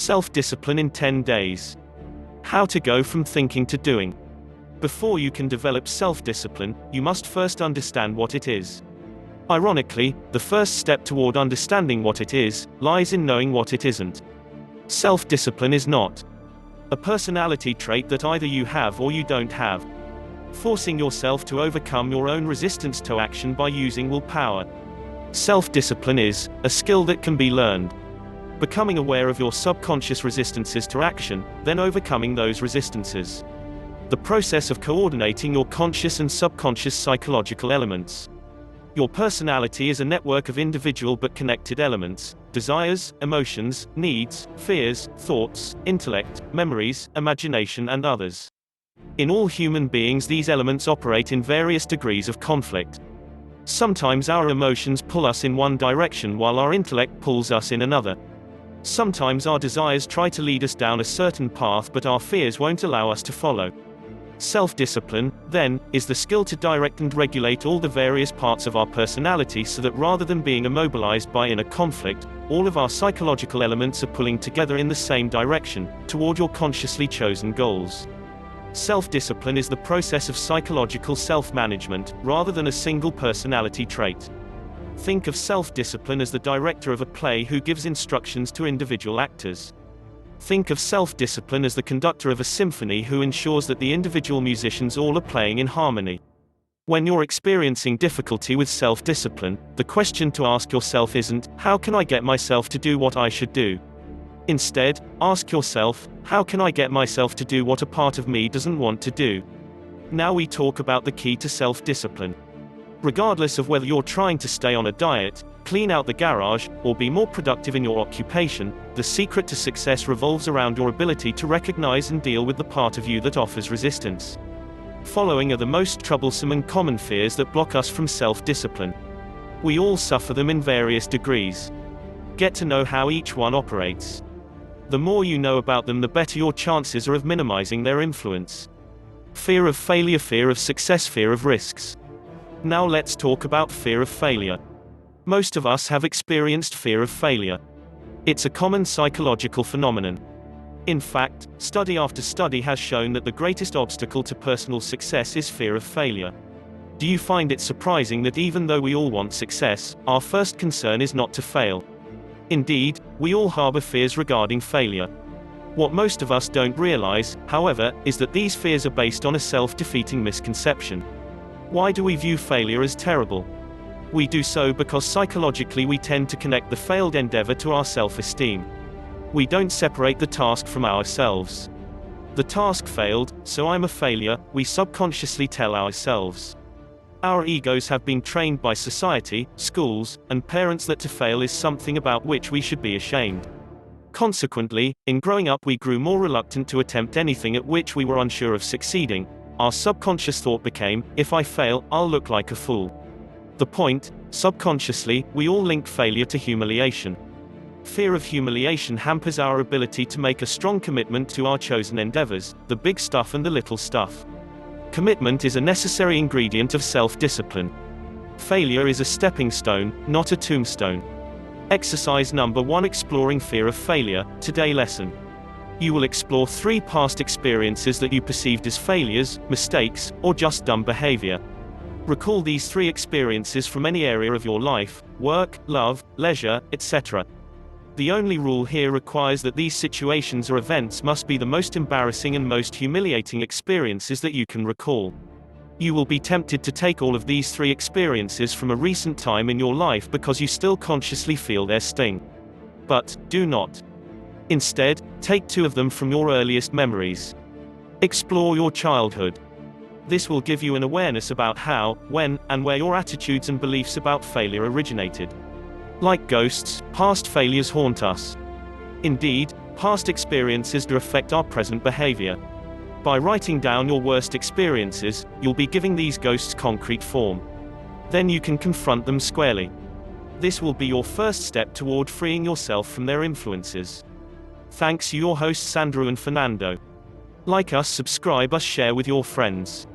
Self-discipline in 10 days. How to go from thinking to doing. Before you can develop self-discipline, you must first understand what it is. Ironically, the first step toward understanding what it is, lies in knowing what it isn't. Self-discipline is not a personality trait that either you have or you don't have. Forcing yourself to overcome your own resistance to action by using willpower. Self-discipline is a skill that can be learned. Becoming aware of your subconscious resistances to action, then overcoming those resistances. The process of coordinating your conscious and subconscious psychological elements. Your personality is a network of individual but connected elements: desires, emotions, needs, fears, thoughts, intellect, memories, imagination, and others. In all human beings, these elements operate in various degrees of conflict. Sometimes our emotions pull us in one direction while our intellect pulls us in another. Sometimes our desires try to lead us down a certain path, but our fears won't allow us to follow. Self-discipline, then, is the skill to direct and regulate all the various parts of our personality so that rather than being immobilized by inner conflict, all of our psychological elements are pulling together in the same direction, toward your consciously chosen goals. Self-discipline is the process of psychological self-management, rather than a single personality trait. Think of self-discipline as the director of a play who gives instructions to individual actors. Think of self-discipline as the conductor of a symphony who ensures that the individual musicians all are playing in harmony. When you're experiencing difficulty with self-discipline, the question to ask yourself isn't, "How can I get myself to do what I should do?" Instead, ask yourself, "How can I get myself to do what a part of me doesn't want to do?" Now we talk about the key to self-discipline. Regardless of whether you're trying to stay on a diet, clean out the garage, or be more productive in your occupation, the secret to success revolves around your ability to recognize and deal with the part of you that offers resistance. Following are the most troublesome and common fears that block us from self-discipline. We all suffer them in various degrees. Get to know how each one operates. The more you know about them, the better your chances are of minimizing their influence. Fear of failure, fear of success, fear of risks. Now let's talk about fear of failure. Most of us have experienced fear of failure. It's a common psychological phenomenon. In fact, study after study has shown that the greatest obstacle to personal success is fear of failure. Do you find it surprising that even though we all want success, our first concern is not to fail? Indeed, we all harbor fears regarding failure. What most of us don't realize, however, is that these fears are based on a self-defeating misconception. Why do we view failure as terrible? We do so because psychologically we tend to connect the failed endeavor to our self-esteem. We don't separate the task from ourselves. The task failed, so I'm a failure, we subconsciously tell ourselves. Our egos have been trained by society, schools, and parents that to fail is something about which we should be ashamed. Consequently, in growing up we grew more reluctant to attempt anything at which we were unsure of succeeding. Our subconscious thought became, if I fail, I'll look like a fool. The point, subconsciously, we all link failure to humiliation. Fear of humiliation hampers our ability to make a strong commitment to our chosen endeavors, the big stuff and the little stuff. Commitment is a necessary ingredient of self-discipline. Failure is a stepping stone, not a tombstone. Exercise number 1: Exploring fear of failure. Today lesson. You will explore 3 past experiences that you perceived as failures, mistakes, or just dumb behavior. Recall these 3 experiences from any area of your life: work, love, leisure, etc. The only rule here requires that these situations or events must be the most embarrassing and most humiliating experiences that you can recall. You will be tempted to take all of these 3 experiences from a recent time in your life because you still consciously feel their sting. But, do not. Instead, take 2 of them from your earliest memories. Explore your childhood. This will give you an awareness about how, when, and where your attitudes and beliefs about failure originated. Like ghosts, past failures haunt us. Indeed, past experiences do affect our present behavior. By writing down your worst experiences, you'll be giving these ghosts concrete form. Then you can confront them squarely. This will be your first step toward freeing yourself from their influences. Thanks, your hosts Sandro and Fernando. Like us, subscribe us, share with your friends.